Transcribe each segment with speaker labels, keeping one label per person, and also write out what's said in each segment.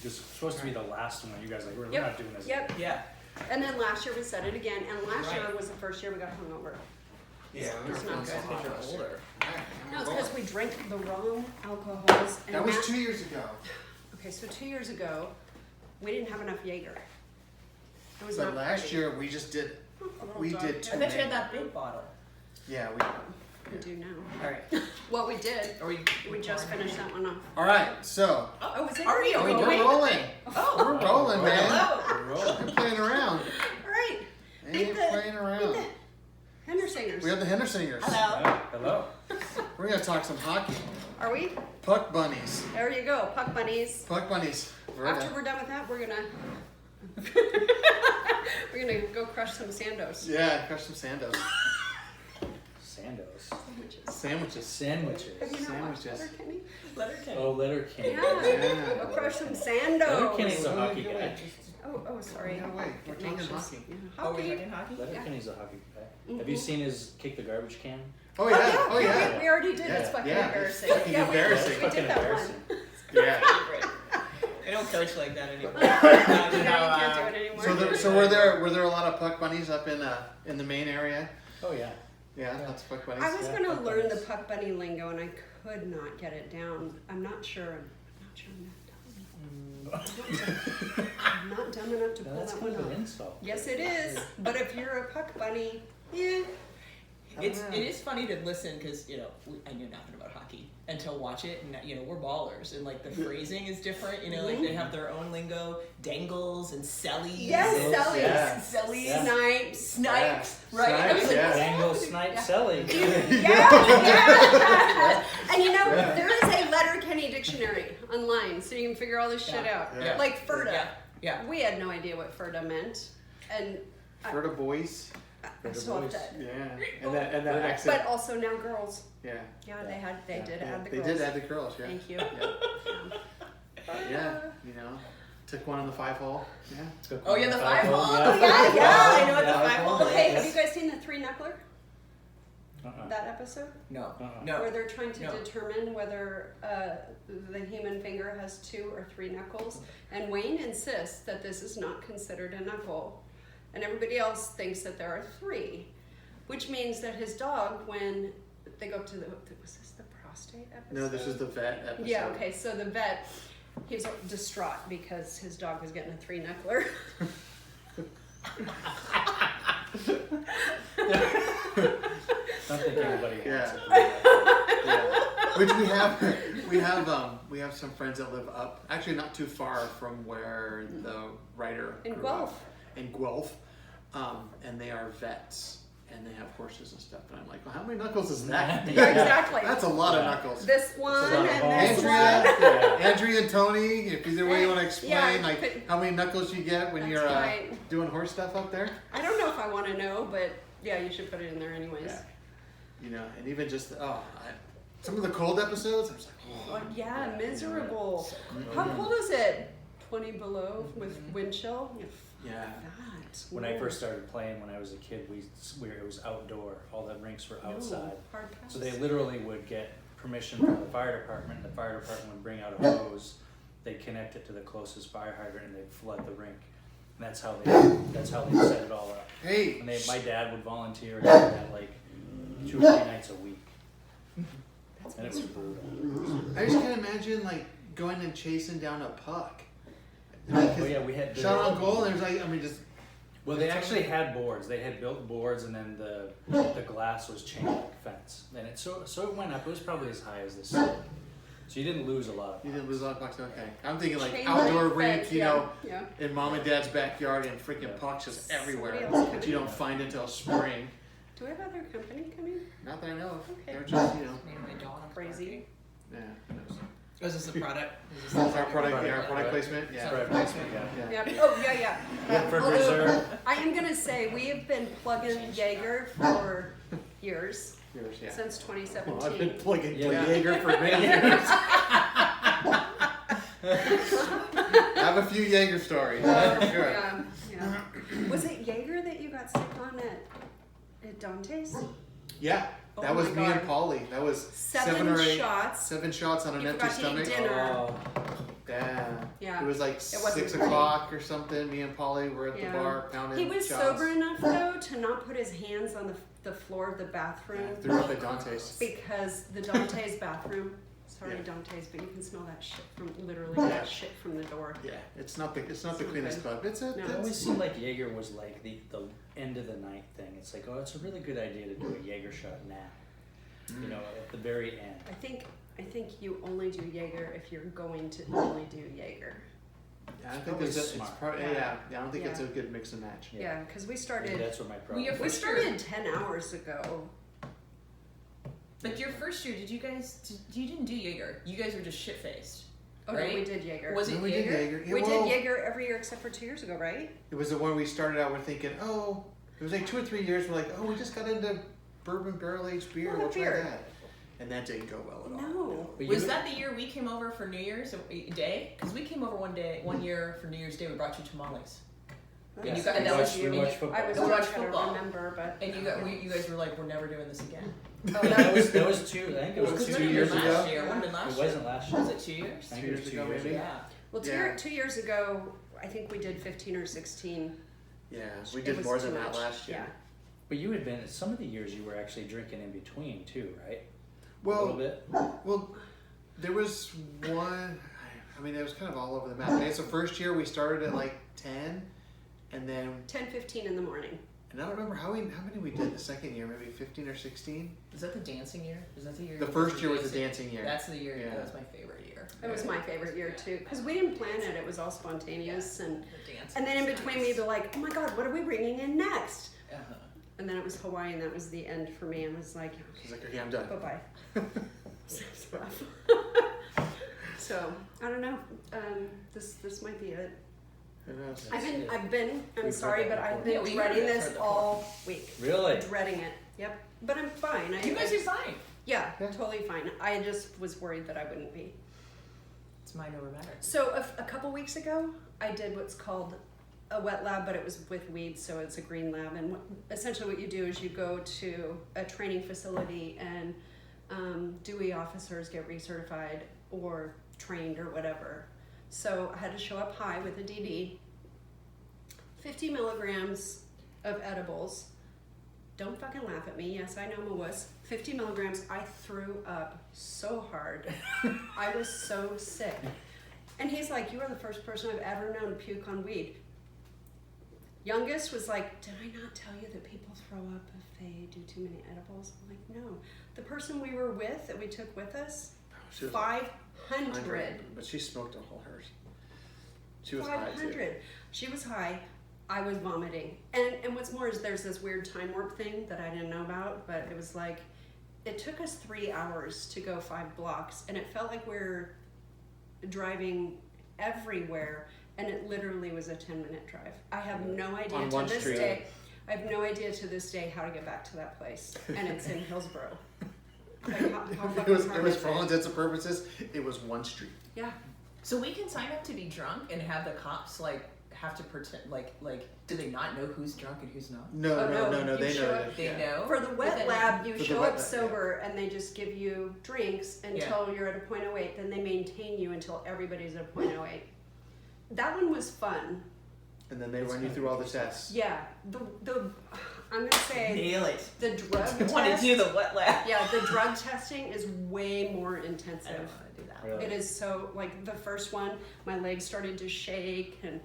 Speaker 1: This was supposed to be the last one. You guys like, we're
Speaker 2: Yep.
Speaker 1: not doing this.
Speaker 2: Yep.
Speaker 3: Yeah.
Speaker 2: And then last year we said it again, and last year was the first year we got hungover.
Speaker 4: Yeah,
Speaker 2: It's not good.
Speaker 3: Because you're older.
Speaker 2: No, it's because we drank the wrong alcohols. And
Speaker 4: That was 2 years ago.
Speaker 2: Okay, so 2 years ago, we didn't have enough Jaeger. It was
Speaker 4: But
Speaker 2: not
Speaker 4: last
Speaker 2: pretty.
Speaker 4: year we just did.
Speaker 2: A little
Speaker 4: We
Speaker 2: dark.
Speaker 4: did
Speaker 3: I
Speaker 4: too
Speaker 3: thought
Speaker 4: many.
Speaker 3: you had that big bottle.
Speaker 4: Yeah,
Speaker 2: We do now.
Speaker 3: Alright.
Speaker 2: Well, we did.
Speaker 3: Are we
Speaker 2: just finished that one off.
Speaker 4: All right, so
Speaker 2: Oh, is it?
Speaker 3: Are we?
Speaker 2: already
Speaker 3: Are we
Speaker 2: going?
Speaker 4: we're rolling.
Speaker 3: Oh.
Speaker 4: We're rolling, man.
Speaker 3: Hello.
Speaker 1: We're rolling.
Speaker 4: We're playing around.
Speaker 2: All right.
Speaker 4: Ain't playing around.
Speaker 2: Hendersingers.
Speaker 4: We have the Hendersingers.
Speaker 3: Hello.
Speaker 1: Yeah, hello.
Speaker 4: We're gonna talk some hockey.
Speaker 2: Are we?
Speaker 4: Puck bunnies.
Speaker 2: There you go. Puck bunnies.
Speaker 4: Puck bunnies.
Speaker 2: After we're done with that, we're gonna we're gonna go crush some Sandos.
Speaker 4: Yeah, crush some sandos.
Speaker 1: Sandos.
Speaker 4: Sandwiches.
Speaker 1: Sandwiches.
Speaker 2: Have you not watched
Speaker 4: Sandwiches.
Speaker 2: Letterkenny?
Speaker 3: Letterkenny.
Speaker 1: Oh, Letterkenny.
Speaker 2: Yeah.
Speaker 4: Yeah.
Speaker 2: Go crush some
Speaker 1: Letterkenny's
Speaker 2: Sandos.
Speaker 1: a hockey guy.
Speaker 2: Oh, sorry.
Speaker 4: No way. We're
Speaker 2: Get
Speaker 4: talking
Speaker 2: anxious.
Speaker 4: hockey.
Speaker 2: Yeah.
Speaker 3: Oh, we're
Speaker 2: Hockey.
Speaker 3: talking hockey?
Speaker 1: Letterkenny's a hockey guy. Have you seen his kick the garbage can?
Speaker 4: Oh yeah. Oh
Speaker 2: yeah,
Speaker 4: yeah.
Speaker 2: we already did.
Speaker 4: Yeah,
Speaker 2: It's fucking
Speaker 4: yeah,
Speaker 2: embarrassing.
Speaker 4: it's fucking
Speaker 2: yeah,
Speaker 4: embarrassing.
Speaker 2: We did that
Speaker 1: Embarrassing.
Speaker 2: one.
Speaker 4: Yeah.
Speaker 3: I don't coach like that anymore.
Speaker 2: No, you can't do it anymore.
Speaker 4: So were there a lot of puck bunnies up in the main area?
Speaker 1: Oh yeah.
Speaker 4: Yeah, lots of puck bunnies.
Speaker 2: I was
Speaker 1: Yeah,
Speaker 2: gonna
Speaker 1: puck
Speaker 2: learn the
Speaker 1: bunnies.
Speaker 2: puck bunny lingo and I could not get it down. I'm not sure I'm not dumb enough to
Speaker 1: Now,
Speaker 2: pull
Speaker 1: that's
Speaker 2: that
Speaker 1: kind
Speaker 2: one
Speaker 1: of an
Speaker 2: off.
Speaker 1: insult.
Speaker 2: Yes, it is. But if you're a puck bunny, yeah.
Speaker 3: It is funny to listen because I knew nothing about hockey until watch it, and we're ballers, and like the phrasing is different. Like they have their own lingo, dangles and sellies.
Speaker 2: Yes,
Speaker 3: and
Speaker 2: sellies.
Speaker 4: Yeah.
Speaker 3: sellies,
Speaker 1: Yeah.
Speaker 2: Snipes.
Speaker 3: snipes,
Speaker 4: Yeah.
Speaker 3: right? I was
Speaker 4: Snipes,
Speaker 3: like,
Speaker 4: yeah.
Speaker 1: Dangle, snipe, selly.
Speaker 2: Yeah. And
Speaker 4: Yeah.
Speaker 2: there is a Letterkenny dictionary online, so you can figure all this shit
Speaker 3: Yeah.
Speaker 2: out.
Speaker 4: Yeah.
Speaker 2: Like Ferda.
Speaker 3: Yeah, yeah.
Speaker 2: We had no idea what Ferda meant, and
Speaker 4: For the boys.
Speaker 2: I still have
Speaker 1: boys.
Speaker 2: to.
Speaker 4: Yeah. And that accent.
Speaker 2: But also now girls.
Speaker 4: Yeah.
Speaker 2: Yeah, they did
Speaker 4: Yeah,
Speaker 2: add the
Speaker 4: they
Speaker 2: girls.
Speaker 4: did add the girls. Yeah.
Speaker 2: Thank you.
Speaker 4: Yeah. Took one in the 5-hole. Yeah.
Speaker 3: Oh yeah, the 5-hole.
Speaker 2: Oh, yeah,
Speaker 3: I know what the
Speaker 1: Yeah.
Speaker 3: 5-hole
Speaker 2: Okay,
Speaker 3: is.
Speaker 2: have you guys seen the Three Knuckler?
Speaker 1: Uh-uh.
Speaker 2: That episode?
Speaker 3: No,
Speaker 1: Uh-uh.
Speaker 3: no.
Speaker 2: Where they're trying to
Speaker 3: No.
Speaker 2: determine whether the human finger has 2 or 3 knuckles. And Wayne insists that this is not considered a knuckle. And everybody else thinks that there are 3. Which means that his dog, when they go to was this the prostate episode?
Speaker 4: No, this is the vet episode.
Speaker 2: Yeah, okay, so the vet, he was distraught because his dog was getting a 3-knuckler.
Speaker 1: Don't think anybody
Speaker 4: Yeah.
Speaker 1: wants it.
Speaker 4: Yeah. Which we have some friends that live up, actually not too far from where the writer
Speaker 2: In
Speaker 4: grew
Speaker 2: Guelph.
Speaker 4: up. In Guelph. And they are vets. And they have horses and stuff. And I'm like, well, how many knuckles is that?
Speaker 2: Yeah, exactly.
Speaker 4: That's a lot of
Speaker 1: Yeah.
Speaker 4: knuckles.
Speaker 2: This one
Speaker 1: It's a lot of
Speaker 2: and this
Speaker 1: balls.
Speaker 4: Andrea,
Speaker 2: one.
Speaker 4: Andrea and Tony, if either way you want to explain,
Speaker 2: Yeah,
Speaker 4: like
Speaker 2: could-
Speaker 4: how many knuckles you get when
Speaker 2: That's
Speaker 4: you're
Speaker 2: right.
Speaker 4: doing horse stuff up there.
Speaker 2: I don't know if I want to know, but yeah, you should put it in there anyways.
Speaker 4: Yeah. And even just some of the cold episodes, I was like,
Speaker 2: Oh, yeah, miserable.
Speaker 4: Mhm.
Speaker 2: How cold is it? 20 below with wind chill?
Speaker 4: yeah.
Speaker 2: That.
Speaker 1: When I first started playing, when I was a kid, it was outdoor. All the rinks were outside.
Speaker 2: Hard pass.
Speaker 1: So they literally would get permission from the fire department, and the fire department would bring out a hose. They'd connect it to the closest fire hydrant, and they'd flood the rink. And that's how they set it all up.
Speaker 4: Hey,
Speaker 1: And my dad would volunteer and do that like 2 or 3 nights a week. And it was brutal.
Speaker 4: I just can't imagine like going and chasing down a puck.
Speaker 1: Oh yeah, we had
Speaker 4: Shot on goal, and there's just.
Speaker 1: Well, they actually had boards. They had built boards, and then the glass was chain link fence. And so it went up. It was probably as high as this. So you didn't lose a lot.
Speaker 4: You didn't lose a lot of pucks. Okay, I'm thinking like
Speaker 2: Chain
Speaker 4: outdoor
Speaker 2: link
Speaker 4: rink,
Speaker 2: fence,
Speaker 4: you know,
Speaker 2: Yeah.
Speaker 4: in mom and dad's backyard, and freaking pucks just everywhere
Speaker 2: Somebody else
Speaker 4: that you don't find until spring.
Speaker 2: Do we have other company coming?
Speaker 4: Not that I know of.
Speaker 2: Okay.
Speaker 4: They're just
Speaker 3: Maybe my dog.
Speaker 2: Crazy.
Speaker 4: yeah. Who knows?
Speaker 3: Is this a product? Is
Speaker 4: That's our
Speaker 3: product?
Speaker 4: product. Yeah, our product placement. Yeah.
Speaker 1: Product placement, yeah.
Speaker 4: Yeah.
Speaker 2: Yeah. Oh, yeah.
Speaker 1: Woodford
Speaker 2: Although,
Speaker 1: Reserve.
Speaker 2: I am going to say we have been plugging Jaeger for years,
Speaker 4: Yours, yeah.
Speaker 2: since
Speaker 4: Well, I've been
Speaker 2: 2017.
Speaker 4: plugging
Speaker 1: Yeah.
Speaker 4: Jaeger for many years. I have a few Jaeger stories. For sure.
Speaker 2: Yeah. Was it Jaeger that you got sick on at Dante's?
Speaker 4: Yeah.
Speaker 2: Oh
Speaker 4: That was
Speaker 2: my
Speaker 4: me
Speaker 2: God.
Speaker 4: and Polly. That was
Speaker 2: 7
Speaker 4: or 8
Speaker 2: shots.
Speaker 4: 7 shots on an
Speaker 2: You
Speaker 4: empty
Speaker 2: forgot to eat
Speaker 4: stomach.
Speaker 2: dinner.
Speaker 1: Oh,
Speaker 4: Yeah.
Speaker 2: Yeah.
Speaker 4: It was like
Speaker 2: wasn't
Speaker 4: 6
Speaker 2: pretty.
Speaker 4: o'clock or something. Me and Polly were at
Speaker 2: Yeah.
Speaker 4: the bar pounding
Speaker 2: He was
Speaker 4: shots.
Speaker 2: sober enough though to not put his hands on the floor of the bathroom
Speaker 4: Yeah, threw up at Dante's.
Speaker 2: because the Dante's bathroom. Sorry,
Speaker 4: Yeah.
Speaker 2: Dante's, but you can smell that shit from literally
Speaker 4: Yeah.
Speaker 2: that shit from the door.
Speaker 4: Yeah, it's not the
Speaker 2: not
Speaker 4: cleanest
Speaker 2: good.
Speaker 4: club. It's a
Speaker 2: No.
Speaker 1: it always seemed like Jaeger was like the end of the night thing. It's like, oh, it's a really good idea to do a Jaeger shot now. You know, at the very end.
Speaker 2: I think you only do Jaeger if you're going to only do Jaeger.
Speaker 4: Yeah, I think
Speaker 1: Probably
Speaker 4: it's
Speaker 1: smart.
Speaker 4: probably
Speaker 2: Yeah.
Speaker 4: I don't think it's
Speaker 2: Yeah.
Speaker 4: a good mix and match.
Speaker 2: Yeah, because we
Speaker 1: Maybe
Speaker 2: started
Speaker 1: that's what my problem
Speaker 3: Well,
Speaker 1: is.
Speaker 2: we started 10 hours ago.
Speaker 3: But your first year, you didn't do Jaeger. You guys were just shit faced.
Speaker 2: Oh no,
Speaker 3: Right?
Speaker 2: we did Jaeger.
Speaker 3: Was it
Speaker 4: No, we did
Speaker 3: Jaeger?
Speaker 4: Jaeger. Yeah,
Speaker 2: We
Speaker 4: well,
Speaker 2: did Jaeger every year except for 2 years ago, right?
Speaker 4: It was the one we started out with thinking, oh, it was like 2 or 3 years. We're like, oh, we just got into bourbon barrel aged beer.
Speaker 2: Well,
Speaker 4: We'll try
Speaker 2: beer.
Speaker 4: that. And that didn't go well at all.
Speaker 2: No.
Speaker 1: But
Speaker 3: Was
Speaker 1: you-
Speaker 3: that the year we came over for New Year's Day? Because we came over one year for New Year's Day. We brought you tamales,
Speaker 1: Yeah,
Speaker 3: you got-
Speaker 1: we
Speaker 3: and that was
Speaker 1: watched- we
Speaker 3: you-
Speaker 1: watched football.
Speaker 2: I was
Speaker 3: We
Speaker 2: not
Speaker 3: watched
Speaker 2: trying to
Speaker 3: football.
Speaker 2: remember, but
Speaker 3: and you guys were like, "We're never doing this again."
Speaker 2: oh,
Speaker 1: that was 2. I think it
Speaker 4: Was
Speaker 1: was
Speaker 4: it
Speaker 1: 2
Speaker 4: 2
Speaker 1: years
Speaker 3: last
Speaker 1: ago.
Speaker 3: year. It wouldn't have been last
Speaker 1: It
Speaker 3: year.
Speaker 1: wasn't last year.
Speaker 3: Was it 2 years?
Speaker 1: I think
Speaker 4: 2
Speaker 1: it
Speaker 4: years
Speaker 1: was 2
Speaker 4: ago,
Speaker 1: years
Speaker 4: maybe?
Speaker 1: ago.
Speaker 3: Yeah.
Speaker 2: well,
Speaker 4: Yeah.
Speaker 2: 2 years ago, I think we did 15 or 16.
Speaker 4: Yeah, we
Speaker 2: It
Speaker 4: did
Speaker 2: was
Speaker 4: more
Speaker 2: too
Speaker 4: than that
Speaker 2: much.
Speaker 4: last year.
Speaker 2: Yeah.
Speaker 1: But you had been some of the years you were actually drinking in between too, right? a
Speaker 4: Well,
Speaker 1: little bit.
Speaker 4: Well, there was one. I mean, it was kind of all over the map. I guess the first year we started at like 10, and then
Speaker 2: 10, 15 in the morning.
Speaker 4: and I don't remember how many we did the second year. Maybe 15 or 16.
Speaker 3: Is that the dancing year? Is that the year?
Speaker 4: The
Speaker 3: you
Speaker 4: first
Speaker 3: guys
Speaker 4: year
Speaker 3: were
Speaker 4: was the dancing year.
Speaker 3: That's the year.
Speaker 4: Yeah.
Speaker 3: That was my favorite year.
Speaker 2: It was my favorite year too, because we didn't plan it. It was all spontaneous, and
Speaker 3: The dance.
Speaker 2: and then in
Speaker 3: was
Speaker 2: between
Speaker 3: nice.
Speaker 2: we'd be like, oh my god, what are we bringing in next?
Speaker 3: Uh-huh.
Speaker 2: And then it was Hawaii, and that was the end for me. I was like,
Speaker 4: She's like, okay, I'm done.
Speaker 2: bye bye. Sounds rough. So I don't know. This might be it.
Speaker 4: Who knows?
Speaker 2: I've been. I'm
Speaker 1: We've
Speaker 2: sorry,
Speaker 1: heard
Speaker 2: but
Speaker 1: that
Speaker 2: I've
Speaker 1: before.
Speaker 2: been
Speaker 3: Yeah,
Speaker 2: dreading
Speaker 3: we've
Speaker 2: this
Speaker 3: heard that
Speaker 2: all week.
Speaker 1: Really?
Speaker 2: Dreading it. Yep. But I'm fine.
Speaker 3: You guys are fine.
Speaker 2: Yeah,
Speaker 4: Yeah.
Speaker 2: totally fine. I just was worried that I wouldn't be.
Speaker 3: It's mine over matter.
Speaker 2: So a couple weeks ago, I did what's called a wet lab, but it was with weeds, so it's a green lab. And essentially what you do is you go to a training facility and DUI officers get recertified or trained or whatever. So I had to show up high with a DD, 50 milligrams of edibles. Don't fucking laugh at me. Yes, I know I'm a wuss. 50 milligrams. I threw up so hard. I was so sick. And he's like, you are the first person I've ever known to puke on weed. Youngest was like, did I not tell you that people throw up if they do too many edibles? I'm like, no. The person we were with, that we took with us,
Speaker 4: She was
Speaker 2: 500.
Speaker 4: but she smoked a whole hers. She was high too.
Speaker 2: 500. She was high. I was vomiting. And what's more is there's this weird time warp thing that I didn't know about, but it was like, it took us 3 hours to go 5 blocks, and it felt like we're driving everywhere, and it literally was a 10-minute drive. I have no idea
Speaker 4: On
Speaker 2: to
Speaker 4: one
Speaker 2: this
Speaker 4: street.
Speaker 2: day. I have no idea to this day how to get back to that place, and it's in Hillsborough. Like, how
Speaker 4: It
Speaker 2: fucking
Speaker 4: was,
Speaker 2: hard
Speaker 4: it was
Speaker 2: is
Speaker 4: for all intents and purposes, it was one street.
Speaker 2: Yeah.
Speaker 3: So we can sign up to be drunk and have the cops like have to pretend like do they not know who's drunk and who's not?
Speaker 4: No,
Speaker 2: Oh,
Speaker 4: no,
Speaker 2: no,
Speaker 4: no, no,
Speaker 2: you
Speaker 4: they
Speaker 2: show
Speaker 4: know
Speaker 2: up-
Speaker 4: that.
Speaker 3: They
Speaker 4: yeah.
Speaker 3: know.
Speaker 2: For the
Speaker 3: But
Speaker 2: wet
Speaker 3: then-
Speaker 2: lab, you
Speaker 4: For the
Speaker 2: show
Speaker 4: wet
Speaker 2: up
Speaker 4: lab,
Speaker 2: sober and they just give you drinks until you're at a .08. Then they maintain you until everybody's at a .08. That one was fun.
Speaker 4: And then they run you through all the tests.
Speaker 2: Yeah, the I'm gonna say
Speaker 3: Nail it.
Speaker 2: the drug
Speaker 3: I want to
Speaker 2: test.
Speaker 3: do the wet lab.
Speaker 2: Yeah, the drug testing is way more
Speaker 3: I don't
Speaker 2: intensive.
Speaker 3: want to do that.
Speaker 1: Really?
Speaker 2: It is so like the first one, my legs started to shake and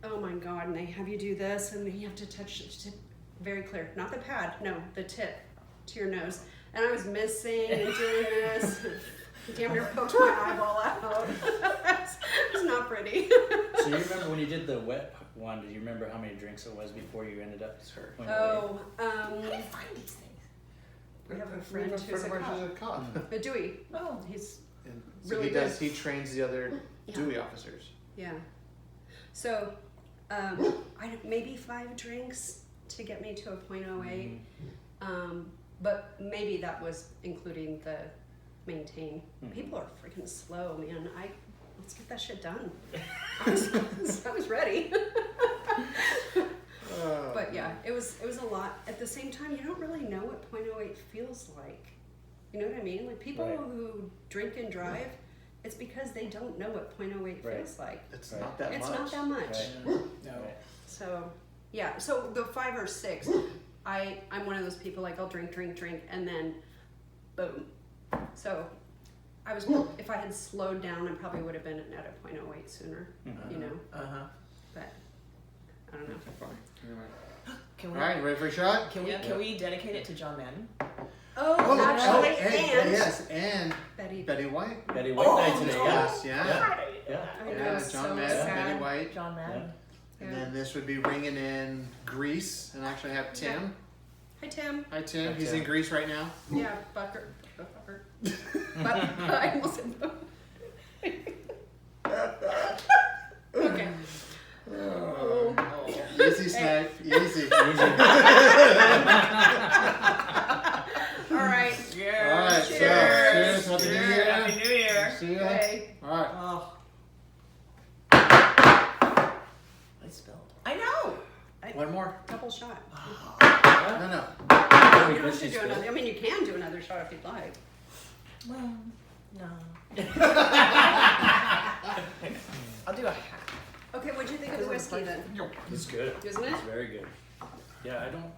Speaker 2: oh my god, and they have you do this and then you have to touch the tip, very clear, not the pad, no, the tip to your nose. And I was missing and doing this. Damn near poked my eyeball out. It's not pretty.
Speaker 1: So you remember when you did the wet one? Do you remember how many drinks it was before you ended up?
Speaker 2: Oh,
Speaker 3: How do you find these things?
Speaker 2: we have a friend who's a
Speaker 4: of ours
Speaker 2: cop.
Speaker 4: who's a cop.
Speaker 2: A Dewey.
Speaker 3: Oh.
Speaker 2: He's
Speaker 4: And so
Speaker 2: Really
Speaker 4: he trains the other
Speaker 2: Yeah.
Speaker 4: Dewey officers.
Speaker 2: yeah. So, maybe 5 drinks to get me to a .08. But maybe that was including the maintain.
Speaker 1: Mhm.
Speaker 2: People are freaking slow, man. Let's get that shit done. I was ready. But yeah, it was a lot. At the same time, you don't really know what .08 feels like. You know what I mean? Like people
Speaker 1: Right.
Speaker 2: who drink and drive, it's because they don't know what .08
Speaker 1: Right.
Speaker 2: feels like.
Speaker 4: It's
Speaker 1: Right.
Speaker 4: not that
Speaker 2: It's
Speaker 4: much.
Speaker 2: not that much.
Speaker 1: Right.
Speaker 3: No.
Speaker 1: Right.
Speaker 2: So yeah, so the 5 or 6, I'm one of those people like I'll drink, and then boom. So I was, if I had slowed down, I probably would have been at a .08 sooner. You know, but I don't know.
Speaker 3: Can
Speaker 4: All
Speaker 3: we?
Speaker 4: right, ready for a shot?
Speaker 3: Can we dedicate it to John Madden?
Speaker 2: Oh, actually, and
Speaker 4: yes, and
Speaker 2: Betty.
Speaker 4: Betty White.
Speaker 1: Betty White night today, yeah.
Speaker 4: Yes, yeah.
Speaker 1: Yeah.
Speaker 2: I know,
Speaker 4: Yeah,
Speaker 2: it's
Speaker 4: John
Speaker 2: so
Speaker 4: Madden,
Speaker 2: sad.
Speaker 4: Betty White.
Speaker 3: John Madden.
Speaker 2: Yeah.
Speaker 4: And then this would be ringing in Greece, and actually have Tim.
Speaker 2: Hi Tim.
Speaker 4: Hi Tim.
Speaker 1: Hi,
Speaker 4: He's
Speaker 1: Tim.
Speaker 4: in Greece right now.
Speaker 2: Yeah, Bucker. I almost said Okay.
Speaker 4: Easy snipe, easy.
Speaker 2: All right.
Speaker 3: Yeah.
Speaker 4: All right, so
Speaker 2: Cheers.
Speaker 4: cheers, happy New Year.
Speaker 3: Happy New Year.
Speaker 4: See ya.
Speaker 2: Okay.
Speaker 4: All right.
Speaker 3: Oh. I spilled. I know.
Speaker 4: One more.
Speaker 2: Double shot.
Speaker 4: No, no.
Speaker 2: You don't have to do another. I mean, you can do another shot if you'd like.
Speaker 3: Well, no. I'll do a half.
Speaker 2: Okay, what'd you think of the whiskey then?
Speaker 1: It's good.
Speaker 2: Isn't it?
Speaker 1: It's very good. Yeah, I don't.